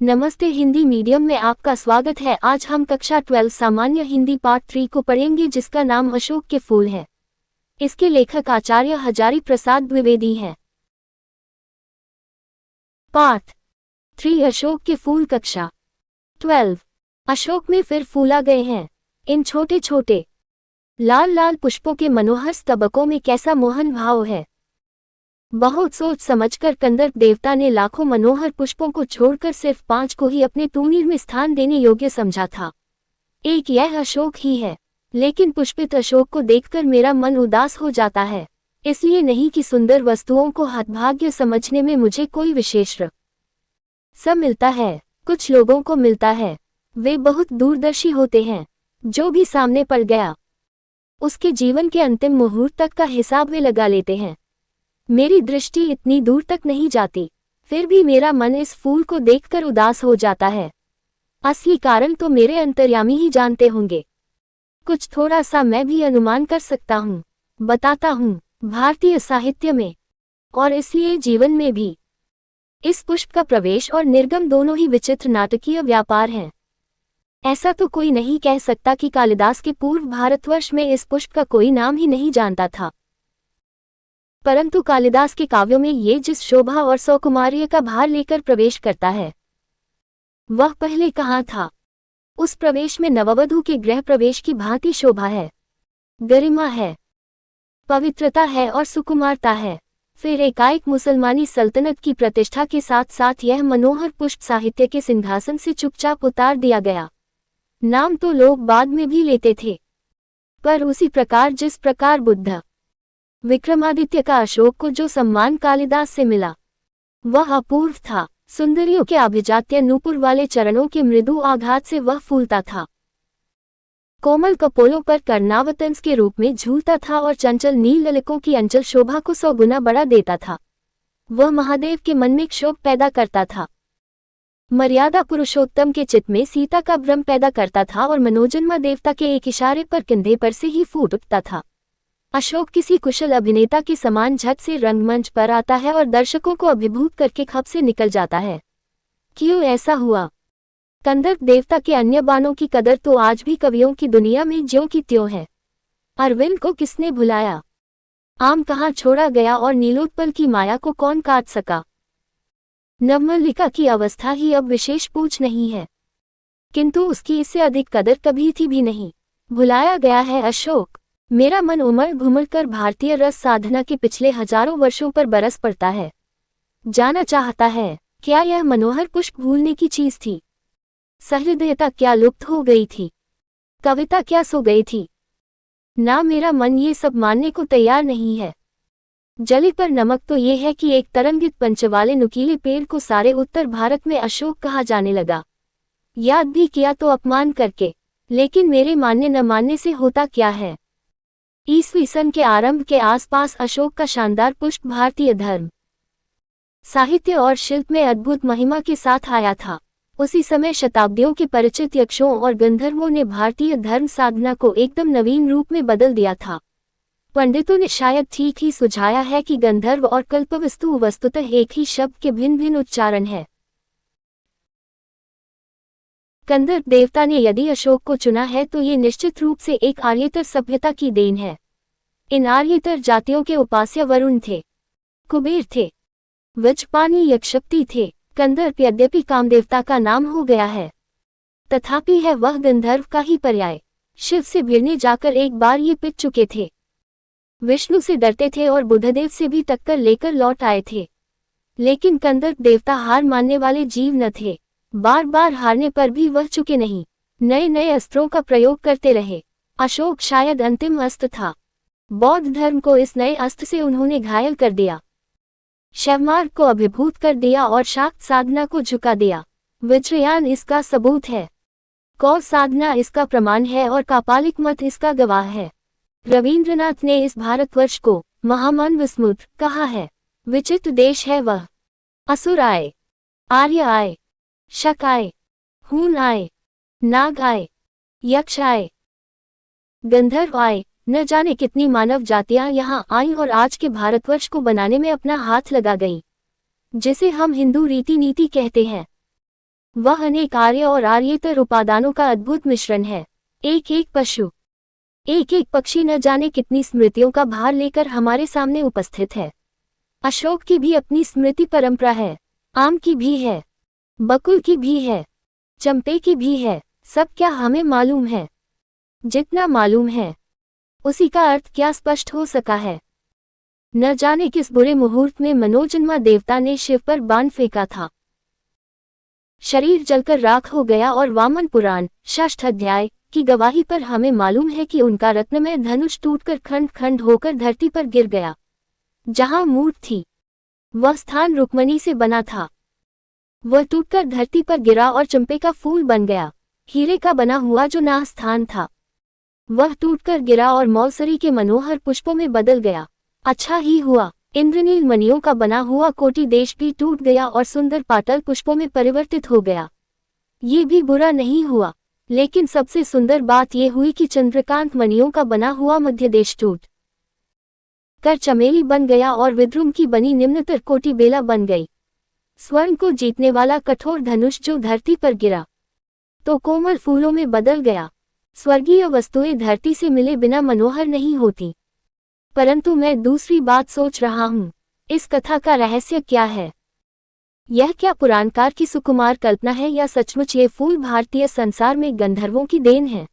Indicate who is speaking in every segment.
Speaker 1: नमस्ते, हिंदी मीडियम में आपका स्वागत है। आज हम कक्षा 12 सामान्य हिंदी पार्ट 3 को पढ़ेंगे, जिसका नाम अशोक के फूल है। इसके लेखक आचार्य हजारी प्रसाद द्विवेदी हैं। पार्ट 3 अशोक के फूल, कक्षा 12। अशोक में फिर फूला गए हैं। इन छोटे छोटे लाल लाल पुष्पों के मनोहर स्तबकों में कैसा मोहन भाव है। बहुत सोच समझकर कंदर्प देवता ने लाखों मनोहर पुष्पों को छोड़कर सिर्फ 5 को ही अपने तूणीर में स्थान देने योग्य समझा था। एक यह अशोक ही है, लेकिन पुष्पित अशोक को देखकर मेरा मन उदास हो जाता है। इसलिए नहीं कि सुंदर वस्तुओं को हतभाग्य समझने में मुझे कोई विशेष सब मिलता है। कुछ लोगों को मिलता है, वे बहुत दूरदर्शी होते हैं। जो भी सामने पड़ गया उसके जीवन के अंतिम मुहूर्त तक का हिसाब वे लगा लेते हैं। मेरी दृष्टि इतनी दूर तक नहीं जाती, फिर भी मेरा मन इस फूल को देखकर उदास हो जाता है। असली कारण तो मेरे अंतर्यामी ही जानते होंगे। कुछ थोड़ा सा मैं भी अनुमान कर सकता हूँ, बताता हूँ। भारतीय साहित्य में और इसलिए जीवन में भी इस पुष्प का प्रवेश और निर्गम दोनों ही विचित्र नाटकीय व्यापार हैं। ऐसा तो कोई नहीं कह सकता कि कालिदास के पूर्व भारतवर्ष में इस पुष्प का कोई नाम ही नहीं जानता था। परंतु कालिदास के काव्यों में ये जिस शोभा और सौकुमार्य का भार लेकर प्रवेश करता है, वह पहले कहाँ था। उस प्रवेश में नववधू के गृह प्रवेश की भांति शोभा है, गरिमा है, पवित्रता है और सुकुमारता है। फिर एकाएक मुसलमानी सल्तनत की प्रतिष्ठा के साथ साथ यह मनोहर पुष्प साहित्य के सिंहासन से चुपचाप उतार दिया गया। नाम तो लोग बाद में भी लेते थे, पर उसी प्रकार जिस प्रकार बुद्ध विक्रमादित्य का अशोक को जो सम्मान कालिदास से मिला, वह अपूर्व था। सुंदरियों के अभिजात्य नूपुर वाले चरणों के मृदु आघात से वह फूलता था, कोमल कपोलों पर कर्णावतंस के रूप में झूलता था और चंचल नील ललिकों की अंचल शोभा को 100 गुना बढ़ा देता था। वह महादेव के मन में क्षोभ पैदा करता था, मर्यादा पुरुषोत्तम के चित्त में सीता का भ्रम पैदा करता था और मनोजन्मा देवता के एक इशारे पर कंधे पर से ही फूट उठता था। अशोक किसी कुशल अभिनेता के समान झट से रंगमंच पर आता है और दर्शकों को अभिभूत करके खप से निकल जाता है। क्यों ऐसा हुआ? कंदर्प देवता के अन्य बाणों की कदर तो आज भी कवियों की दुनिया में ज्यों की त्यों है। अरविंद को किसने भुलाया? आम कहाँ छोड़ा गया और नीलोत्पल की माया को कौन काट सका? नवमल्लिका की अवस्था ही अब विशेष पूछ नहीं है, किंतु उसकी इससे अधिक कदर कभी थी भी नहीं। भुलाया गया है अशोक। मेरा मन उमड़ घुमड़ कर भारतीय रस साधना के पिछले हजारों वर्षों पर बरस पड़ता है। जाना चाहता है, क्या यह मनोहर पुष्प भूलने की चीज थी? सहृदयता क्या लुप्त हो गई थी? कविता क्या सो गई थी? ना, मेरा मन ये सब मानने को तैयार नहीं है। जली पर नमक तो ये है कि एक तरंगित पंच वाले नुकीले पेड़ को सारे उत्तर भारत में अशोक कहा जाने लगा। याद भी किया तो अपमान करके, लेकिन मेरे मानने न मानने से होता क्या है। ईस्वी सन के आरंभ के आसपास अशोक का शानदार पुष्प भारतीय धर्म, साहित्य और शिल्प में अद्भुत महिमा के साथ आया था। उसी समय शताब्दियों के परिचित यक्षों और गंधर्वों ने भारतीय धर्म साधना को एकदम नवीन रूप में बदल दिया था। पंडितों ने शायद ठीक ही सुझाया है कि गंधर्व और कल्पवस्तु वस्तुतः एक ही शब्द के भिन्न भिन्न उच्चारण है। कंदर्प देवता ने यदि अशोक को चुना है तो ये निश्चित रूप से एक आर्यतर सभ्यता की देन है। इन आर्यतर जातियों के उपास्य वरुण थे, कुबेर थे, वज्रपानी यक्षपति थे। कंदर्प यद्यपि कामदेवता का नाम हो गया है, तथापि है वह गंधर्व का ही पर्याय। शिव से भिड़ने जाकर एक बार ये पिट चुके थे, विष्णु से डरते थे और बुधदेव से भी टक्कर लेकर लौट आए थे। लेकिन कंदर्प देवता हार मानने वाले जीव न थे। बार बार हारने पर भी वह चुके नहीं, नए नए अस्त्रों का प्रयोग करते रहे। अशोक शायद अंतिम अस्त्र था। बौद्ध धर्म को इस नए अस्त्र से उन्होंने घायल कर दिया, शैवमार्ग को अभिभूत कर दिया और शाक्त साधना को झुका दिया। वज्रयान इसका सबूत है, कौर साधना इसका प्रमाण है और कापालिक मत इसका गवाह है। रवींद्रनाथ ने इस भारतवर्ष को महामन विस्मृत कहा है। विचित्र देश है वह। असुर आए, आर्य आए, शक आए, हून आए, नाग आए, यक्ष आए, गंधर्व आए, न जाने कितनी मानव जातियां यहाँ आईं और आज के भारतवर्ष को बनाने में अपना हाथ लगा गईं, जिसे हम हिंदू रीति नीति कहते हैं। वह अनेक आर्य और आर्येतर उपादानों का अद्भुत मिश्रण है। एक एक पशु, एक एक पक्षी न जाने कितनी स्मृतियों का भार लेकर हमारे सामने उपस्थित है। अशोक की भी अपनी स्मृति परंपरा है, आम की भी है, बकुल की भी है, चंपे की भी है। सब क्या हमें मालूम है? जितना मालूम है उसी का अर्थ क्या स्पष्ट हो सका है। न जाने किस बुरे मुहूर्त में मनोजन्मा देवता ने शिव पर बाण फेंका था। शरीर जलकर राख हो गया और वामन पुराण 6th अध्याय की गवाही पर हमें मालूम है कि उनका रत्नमय धनुष टूटकर खंड खंड होकर धरती पर गिर गया। जहां मूर्त थी वह स्थान रुक्मणी से बना था। वह टूटकर धरती पर गिरा और चंपे का फूल बन गया। हीरे का बना हुआ जो नाह स्थान था वह टूटकर गिरा और मौसरी के मनोहर पुष्पों में बदल गया। अच्छा ही हुआ इंद्रनील मणियों का बना हुआ कोटि देश भी टूट गया और सुंदर पाटल पुष्पों में परिवर्तित हो गया। ये भी बुरा नहीं हुआ, लेकिन सबसे सुंदर बात यह हुई कि चंद्रकांत मणियों का बना हुआ मध्य देश टूट कर चमेली बन गया और विद्रुम की बनी निम्नतर कोटि बेला बन गई। स्वर्ण को जीतने वाला कठोर धनुष जो धरती पर गिरा तो कोमल फूलों में बदल गया। स्वर्गीय वस्तुएं धरती से मिले बिना मनोहर नहीं होती। परंतु मैं दूसरी बात सोच रहा हूँ, इस कथा का रहस्य क्या है? यह क्या पुराणकार की सुकुमार कल्पना है या सचमुच ये फूल भारतीय संसार में गंधर्वों की देन है?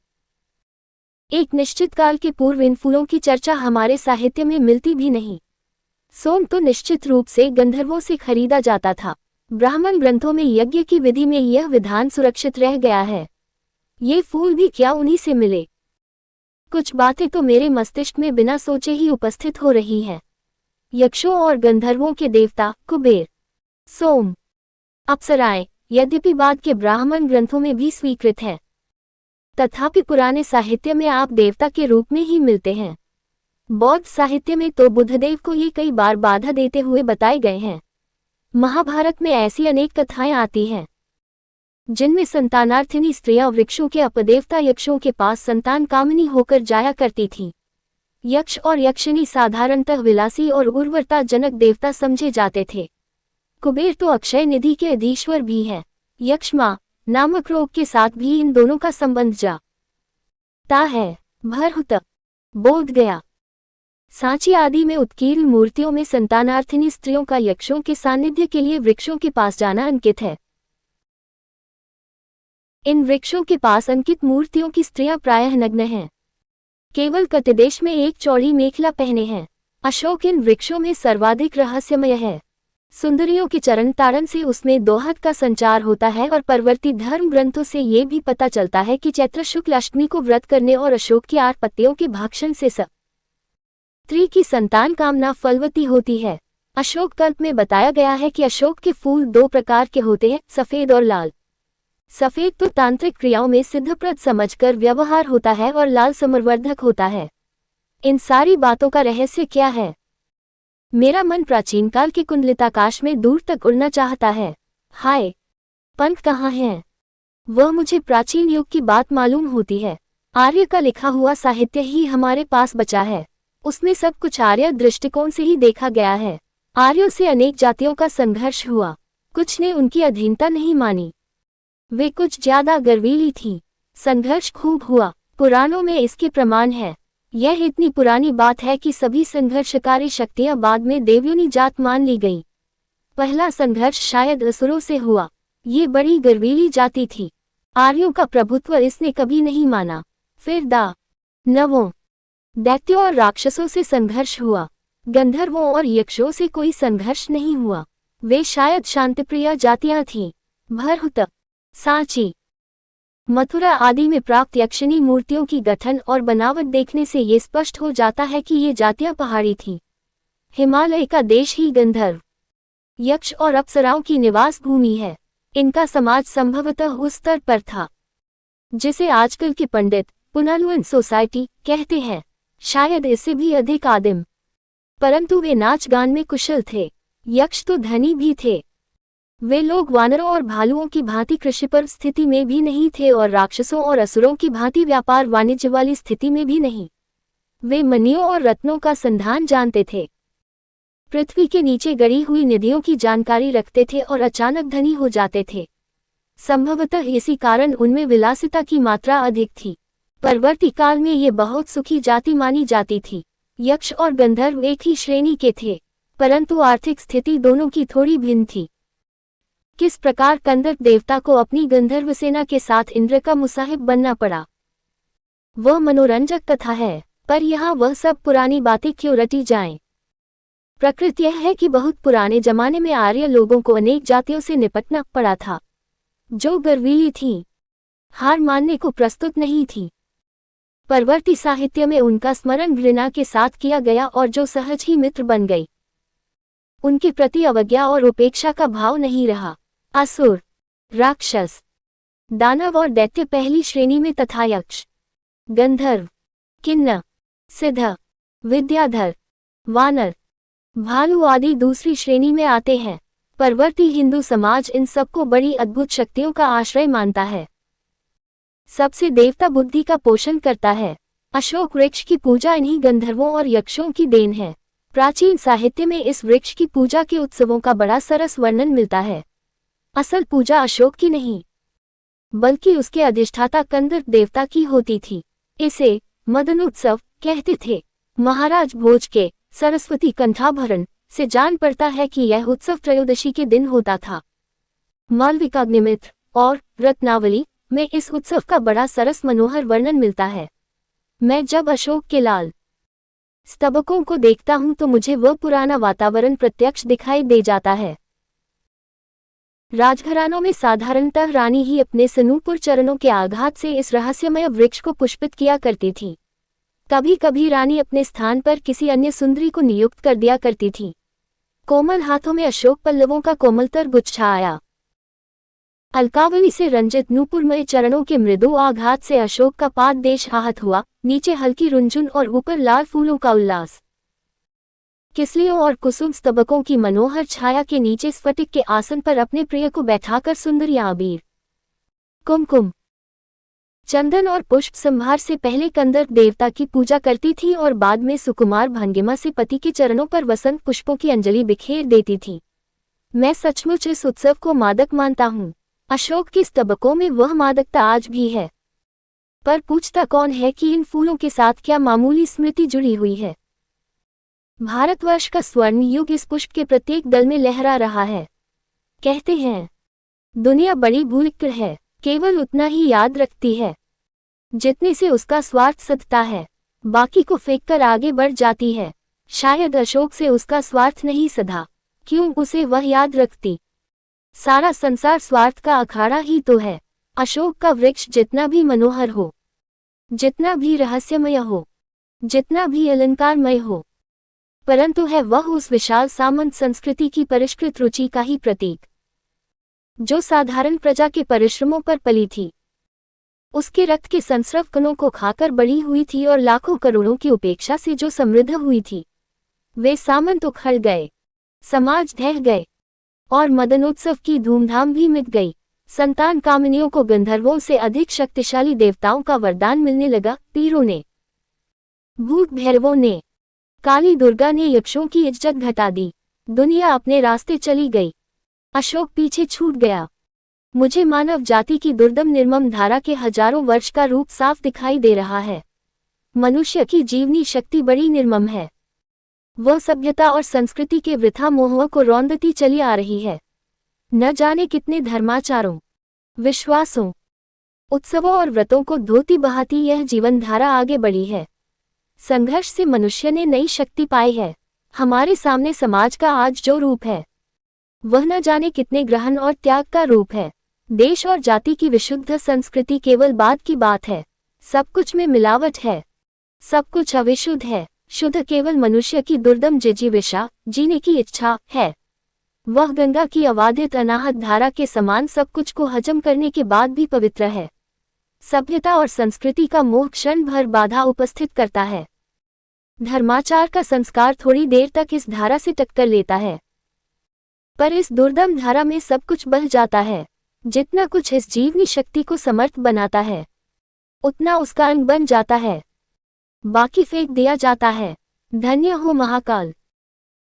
Speaker 1: एक निश्चित काल के पूर्व इन फूलों की चर्चा हमारे साहित्य में मिलती भी नहीं। सोम तो निश्चित रूप से गंधर्वों से खरीदा जाता था। ब्राह्मण ग्रंथों में यज्ञ की विधि में यह विधान सुरक्षित रह गया है। ये फूल भी क्या उन्हीं से मिले? कुछ बातें तो मेरे मस्तिष्क में बिना सोचे ही उपस्थित हो रही हैं। यक्षों और गंधर्वों के देवता कुबेर, सोम, अप्सराएं यद्यपि बाद के ब्राह्मण ग्रंथों में भी स्वीकृत है, तथापि पुराने साहित्य में आप देवता के रूप में ही मिलते हैं। बौद्ध साहित्य में तो बुद्धदेव को ये कई बार बाधा देते हुए बताए गए हैं। महाभारत में ऐसी अनेक कथाएं आती हैं जिनमें संतानार्थिनी स्त्रियां वृक्षों के अपदेवता यक्षों के पास संतान कामिनी होकर जाया करती थीं। यक्ष और यक्षिणी साधारणतः विलासी और उर्वरता जनक देवता समझे जाते थे। कुबेर तो अक्षय निधि के अधीश्वर भी है। यक्षमा नामक रोग के साथ भी इन दोनों का संबंध जाता है। भरहुत, बोध गया, सांची आदि में उत्कीर्ण मूर्तियों में संतानार्थिनी स्त्रियों का यक्षों के सानिध्य के लिए वृक्षों के पास जाना अंकित है। इन वृक्षों के पास अंकित मूर्तियों की स्त्रियां प्रायः नग्न हैं। केवल कटिदेश में एक चौड़ी मेखला पहने हैं। अशोक इन वृक्षों में सर्वाधिक रहस्यमय है। सुंदरियों के चरण ताड़न से उसमें दोहत का संचार होता है और परवर्ती धर्म ग्रंथों से ये भी पता चलता है कि चैत्र शुक्ल अष्टमी को व्रत करने और अशोक की 8 पत्तियों के भक्षण से स्त्री की संतान कामना फलवती होती है। अशोक कल्प में बताया गया है कि अशोक के फूल 2 प्रकार के होते हैं, सफेद और लाल। सफेद तो तांत्रिक क्रियाओं में सिद्धप्रद समझकर व्यवहार होता है और लाल समरवर्धक होता है। इन सारी बातों का रहस्य क्या है? मेरा मन प्राचीन काल के कुंडलिताकाश में दूर तक उड़ना चाहता है। हाय, पंथ कहाँ हैं? वह मुझे प्राचीन युग की बात मालूम होती है। आर्य का लिखा हुआ साहित्य ही हमारे पास बचा है। उसमें सब कुछ आर्य दृष्टिकोण से ही देखा गया है। आर्यों से अनेक जातियों का संघर्ष हुआ, कुछ ने उनकी अधीनता नहीं मानी, वे कुछ ज्यादा गर्वीली थीं। संघर्ष खूब हुआ, पुराणों में इसके प्रमाण है। यह इतनी पुरानी बात है कि सभी संघर्षकारी शक्तियां बाद में देवयोनी जात मान ली गईं। पहला संघर्ष शायद असुरों से हुआ। ये बड़ी गर्वीली जाति थी। आर्यों का प्रभुत्व इसने कभी नहीं माना। फिर दानवों, दैत्यों और राक्षसों से संघर्ष हुआ। गंधर्वों और यक्षों से कोई संघर्ष नहीं हुआ। वे शायद शांतिप्रिय जातियां थीं। भरहुत, सांची, मथुरा आदि में प्राप्त यक्षिणी मूर्तियों की गठन और बनावट देखने से ये स्पष्ट हो जाता है कि ये जातियां पहाड़ी थीं। हिमालय का देश ही गंधर्व, यक्ष और अप्सराओं की निवास भूमि है। इनका समाज संभवतः उस स्तर पर था जिसे आजकल के पंडित पुनर्लुएन सोसाइटी कहते हैं, शायद इससे भी अधिक आदिम। परंतु वे नाच गान में कुशल थे। यक्ष तो धनी भी थे। वे लोग वानरों और भालुओं की भांति कृषि पर स्थिति में भी नहीं थे और राक्षसों और असुरों की भांति व्यापार वाणिज्य वाली स्थिति में भी नहीं। वे मणियों और रत्नों का संधान जानते थे, पृथ्वी के नीचे गड़ी हुई निधियों की जानकारी रखते थे और अचानक धनी हो जाते थे। संभवतः इसी कारण उनमें विलासिता की मात्रा अधिक थी। परवर्ती काल में ये बहुत सुखी जाति मानी जाती थी। यक्ष और गंधर्व एक ही श्रेणी के थे, परंतु आर्थिक स्थिति दोनों की थोड़ी भिन्न थी। किस प्रकार कंदर्प देवता को अपनी गंधर्व सेना के साथ इंद्र का मुसाहिब बनना पड़ा, वह मनोरंजक कथा है, पर यहाँ वह सब पुरानी बातें क्यों रटी जाएं? प्रकृति यह है कि बहुत पुराने जमाने में आर्य लोगों को अनेक जातियों से निपटना पड़ा था, जो गर्वीली थीं, हार मानने को प्रस्तुत नहीं थी। परवर्ती साहित्य में उनका स्मरण घृणा के साथ किया गया और जो सहज ही मित्र बन गई। उनके प्रति अवज्ञा और उपेक्षा का भाव नहीं रहा। असुर, राक्षस, दानव और दैत्य पहली श्रेणी में तथा यक्ष, गंधर्व, किन्नर, सिद्ध, विद्याधर, वानर, भालू आदि दूसरी श्रेणी में आते हैं। परवर्ती हिंदू समाज इन सबको बड़ी अद्भुत शक्तियों का आश्रय मानता है। सबसे देवता बुद्धि का पोषण करता है। अशोक वृक्ष की पूजा इन्हीं गंधर्वों और यक्षों की देन है। प्राचीन साहित्य में इस वृक्ष की पूजा के उत्सवों का बड़ा सरस वर्णन मिलता है। असल पूजा अशोक की नहीं, बल्कि उसके अधिष्ठाता कंदर्प देवता की होती थी। इसे मदनोत्सव कहते थे। महाराज भोज के सरस्वती कंठाभरण से जान पड़ता है कि यह उत्सव त्रयोदशी के दिन होता था। मालविकाग्निमित्र और रत्नावली में इस उत्सव का बड़ा सरस मनोहर वर्णन मिलता है। मैं जब अशोक के लाल स्तबकों को देखता हूं तो मुझे वह पुराना वातावरण प्रत्यक्ष दिखाई दे जाता है। राजघरानों में साधारणतः रानी ही अपने सनूपुर चरणों के आघात से इस रहस्यमय वृक्ष को पुष्पित किया करती थी। कभी कभी रानी अपने स्थान पर किसी अन्य सुंदरी को नियुक्त कर दिया करती थी। कोमल हाथों में अशोक पल्लवों का कोमलतर गुच्छा आया। अलकावली से रंजित नूपुरमय चरणों के मृदु आघात से अशोक का पाद देश आहत हुआ, नीचे हल्की रुंझुन और ऊपर लाल फूलों का उल्लास। किसलियों और कुसुम स्तबकों की मनोहर छाया के नीचे स्फटिक के आसन पर अपने प्रिय को बैठाकर सुंदरियां अबीर, कुमकुम, चंदन और पुष्प संभार से पहले कंदर्प देवता की पूजा करती थी और बाद में सुकुमार भंगिमा से पति के चरणों पर वसंत पुष्पों की अंजलि बिखेर देती थी। मैं सचमुच इस उत्सव को मादक मानता हूँ। अशोक के स्तबकों में वह मादकता आज भी है। पर पूछता कौन है कि इन फूलों के साथ क्या मामूली स्मृति जुड़ी हुई है? भारतवर्ष का स्वर्ण युग इस पुष्प के प्रत्येक दल में लहरा रहा है। कहते हैं, दुनिया बड़ी भूलक्कड़ है, केवल उतना ही याद रखती है जितने से उसका स्वार्थ सधता है, बाकी को फेंककर आगे बढ़ जाती है। शायद अशोक से उसका स्वार्थ नहीं सधा, क्यों उसे वह याद रखती? सारा संसार स्वार्थ का अखाड़ा ही तो है। अशोक का वृक्ष जितना भी मनोहर हो, जितना भी रहस्यमय हो, जितना भी अलंकारमय हो, परंतु है वह उस विशाल सामंत संस्कृति की परिष्कृत रुचि का ही प्रतीक, जो साधारण प्रजा के परिश्रमों पर पली थी। उसके रक्त के संस्रव कणों को खाकर बड़ी हुई थी और लाखों करोड़ों की उपेक्षा से जो समृद्ध हुई थी। वे सामंत उखड़ गए, समाज ढह गए और मदनोत्सव की धूमधाम भी मिट गई। संतान कामनियों को गंधर्वों से अधिक शक्तिशाली देवताओं का वरदान मिलने लगा। पीरों ने, भूत भैरवों ने, काली दुर्गा ने यक्षों की इज्जत घटा दी। दुनिया अपने रास्ते चली गई, अशोक पीछे छूट गया। मुझे मानव जाति की दुर्दम निर्मम धारा के हजारों वर्ष का रूप साफ दिखाई दे रहा है। मनुष्य की जीवनी शक्ति बड़ी निर्मम है। वह सभ्यता और संस्कृति के वृथा मोह को रौंदती चली आ रही है। न जाने कितने धर्माचारों, विश्वासों, उत्सवों और व्रतों को धोती बहाती यह जीवन धारा आगे बढ़ी है। संघर्ष से मनुष्य ने नई शक्ति पाई है। हमारे सामने समाज का आज जो रूप है, वह न जाने कितने ग्रहण और त्याग का रूप है। देश और जाति की विशुद्ध संस्कृति केवल बाद की बात है। सब कुछ में मिलावट है, सब कुछ अविशुद्ध है। शुद्ध केवल मनुष्य की दुर्दम जिजीविषा, जीने की इच्छा है। वह गंगा की अबाधित अनाहत धारा के समान सब कुछ को हजम करने के बाद भी पवित्र है। सभ्यता और संस्कृति का मोह क्षण भर बाधा उपस्थित करता है। धर्माचार का संस्कार थोड़ी देर तक इस धारा से टक्कर लेता है, पर इस दुर्दम धारा में सब कुछ बह जाता है। जितना कुछ इस जीवनी शक्ति को समर्थ बनाता है, उतना उसका अंग बन जाता है, बाकी फेंक दिया जाता है। धन्य हो महाकाल,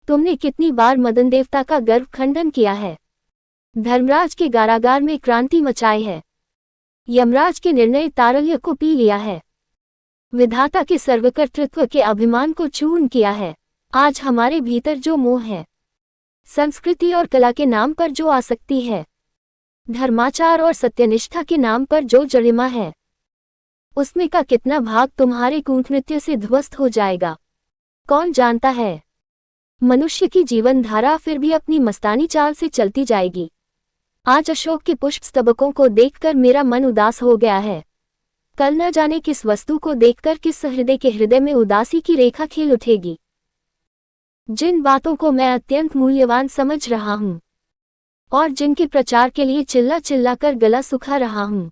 Speaker 1: तुमने कितनी बार मदन देवता का गर्व खंडन किया है। धर्मराज के कारागार में क्रांति मचाई है। यमराज के निर्णय तारल्य को पी लिया है। विधाता के सर्वकर्तृत्व के अभिमान को चूर्ण किया है। आज हमारे भीतर जो मोह है, संस्कृति और कला के नाम पर जो आसक्ति है, धर्माचार और सत्यनिष्ठा के नाम पर जो जड़िमा है, उसमें का कितना भाग तुम्हारे कूटनृत्य से ध्वस्त हो जाएगा, कौन जानता है। मनुष्य की जीवन धारा फिर भी अपनी मस्तानी चाल से चलती जाएगी। आज अशोक के पुष्प स्तबकों को देखकर मेरा मन उदास हो गया है। कल न जाने किस वस्तु को देखकर किस हृदय के हृदय में उदासी की रेखा खिल उठेगी। जिन बातों को मैं अत्यंत मूल्यवान समझ रहा हूँ और जिनके प्रचार के लिए चिल्ला चिल्ला कर गला सुखा रहा हूँ,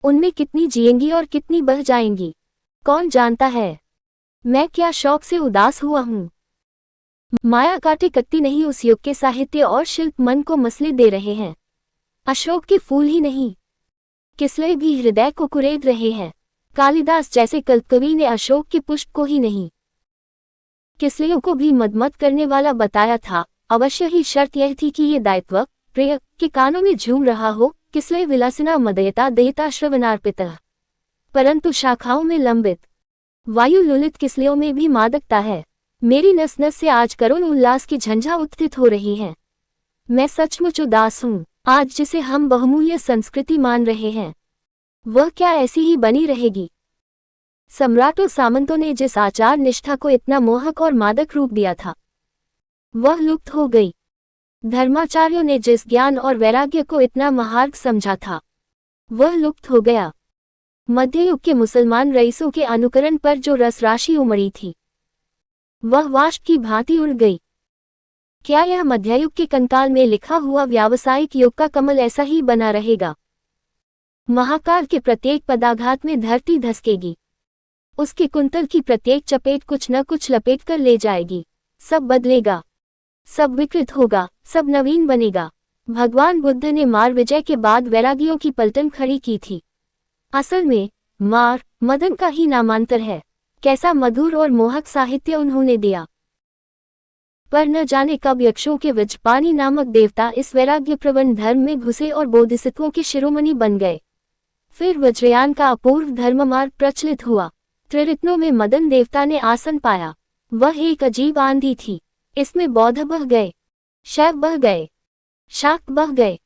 Speaker 1: उनमें कितनी जिएंगी और कितनी बह जाएंगी, कौन जानता है। मैं क्या शौक से उदास हुआ हूँ। माया काटे कत्ती नहीं उस युग के साहित्य और शिल्प मन को मसले दे रहे हैं। अशोक के फूल ही नहीं, किसलय भी हृदय को कुरेद रहे हैं। कालिदास जैसे कल्पकवि ने अशोक के पुष्प को ही नहीं, किसलयों को भी मदमद करने वाला बताया था। अवश्य ही शर्त यह थी कि ये दायित्व प्रिय के कानों में झूम रहा हो। किसलय विलासिना मदयता देयता श्रवणार्पितः, परंतु शाखाओं में लंबित वायु लुलित किसलयों में भी मादकता है। मेरी नस नस से आज करुण उल्लास की झंझा उत्थित हो रही है। मैं सचमुच उदास हूँ। आज जिसे हम बहुमूल्य संस्कृति मान रहे हैं, वह क्या ऐसी ही बनी रहेगी। सम्राटों सामंतों ने जिस आचार निष्ठा को इतना मोहक और मादक रूप दिया था, वह लुप्त हो गई। धर्माचार्यों ने जिस ज्ञान और वैराग्य को इतना महार्ग समझा था, वह लुप्त हो गया। मध्ययुग के मुसलमान रईसों के अनुकरण पर जो रसराशि उमड़ी थी, वह वाष्प की भांति उड़ गई। क्या यह मध्ययुग के कंकाल में लिखा हुआ व्यावसायिक युग का कमल ऐसा ही बना रहेगा। महाकाल के प्रत्येक पदाघात में धरती धसकेगी। उसके कुंतल की प्रत्येक चपेट कुछ न कुछ लपेट कर ले जाएगी। सब बदलेगा, सब विकृत होगा, सब नवीन बनेगा। भगवान बुद्ध ने मार विजय के बाद वैरागियों की पलटन खड़ी की थी। असल में मार मदन का ही नामांतर है। कैसा मधुर और मोहक साहित्य उन्होंने दिया। पर न जाने कब यक्षों के वज्रपाणि नामक देवता इस वैराग्य प्रवण धर्म में घुसे और बोधिसत्वों के शिरोमणि बन गए। फिर वज्रयान का अपूर्व धर्म मार्ग प्रचलित हुआ। त्रिरत्नों में मदन देवता ने आसन पाया। वह एक अजीब आंधी थी। इसमें बौद्ध बह गए, शैव बह गए, शाक्त बह गए।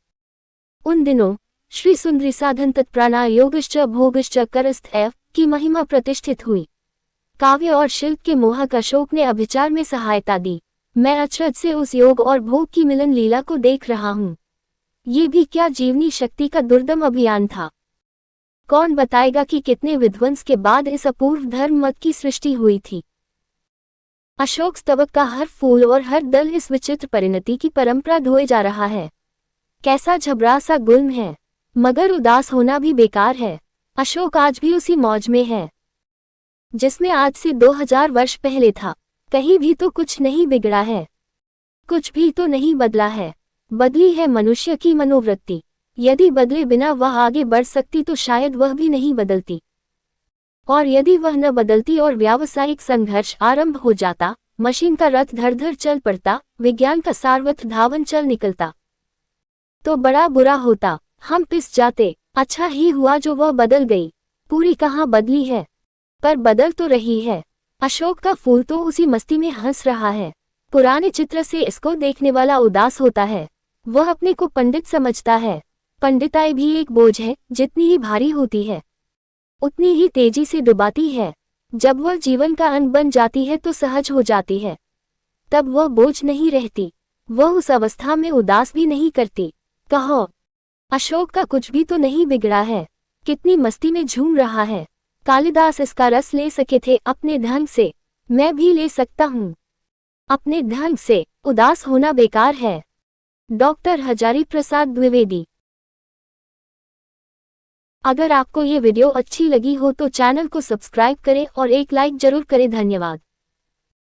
Speaker 1: उन दिनों श्री सुंदरी साधन तत्प्राणा योगश्च भोगश्च करस्थ एव की महिमा प्रतिष्ठित हुई। काव्य और शिल्प के मोहक अशोक ने अभिचार में सहायता दी। मैं अचरज से उस योग और भोग की मिलन लीला को देख रहा हूँ। ये भी क्या जीवनी शक्ति का दुर्दम अभियान था। कौन बताएगा कि कितने विध्वंस के बाद इस अपूर्व धर्म मत की सृष्टि हुई थी। अशोक स्तवक का हर फूल और हर दल इस विचित्र परिणति की परंपरा ढोए जा रहा है। कैसा झबरा सा गुल्म है, मगर उदास होना भी बेकार है। अशोक आज भी उसी मौज में है जिसमें आज से 2000 वर्ष पहले था। कहीं भी तो कुछ नहीं बिगड़ा है, कुछ भी तो नहीं बदला है। बदली है मनुष्य की मनोवृत्ति। यदि बदले बिना वह आगे बढ़ सकती तो शायद वह भी नहीं बदलती। और यदि वह न बदलती और व्यावसायिक संघर्ष आरंभ हो जाता, मशीन का रथ धड़ धड़ चल पड़ता, विज्ञान का सारवत धावन चल निकलता, तो बड़ा बुरा होता। हम पिस जाते। अच्छा ही हुआ जो वह बदल गई। पूरी कहाँ बदली है, पर बदल तो रही है। अशोक का फूल तो उसी मस्ती में हंस रहा है। पुराने चित्र से इसको देखने वाला उदास होता है। वह अपने को पंडित समझता है। पंडिताई भी एक बोझ है, जितनी ही भारी होती है उतनी ही तेजी से डुबाती है। जब वह जीवन का अंग बन जाती है तो सहज हो जाती है। तब वह बोझ नहीं रहती। वह उस अवस्था में उदास भी नहीं करती। कहो, अशोक का कुछ भी तो नहीं बिगड़ा है। कितनी मस्ती में झूम रहा है। कालिदास इसका रस ले सके थे अपने ढंग से, मैं भी ले सकता हूँ अपने ढंग से। उदास होना बेकार है। डॉक्टर हजारी प्रसाद द्विवेदी। अगर आपको ये वीडियो अच्छी लगी हो तो चैनल को सब्सक्राइब करें और एक लाइक जरूर करें। धन्यवाद।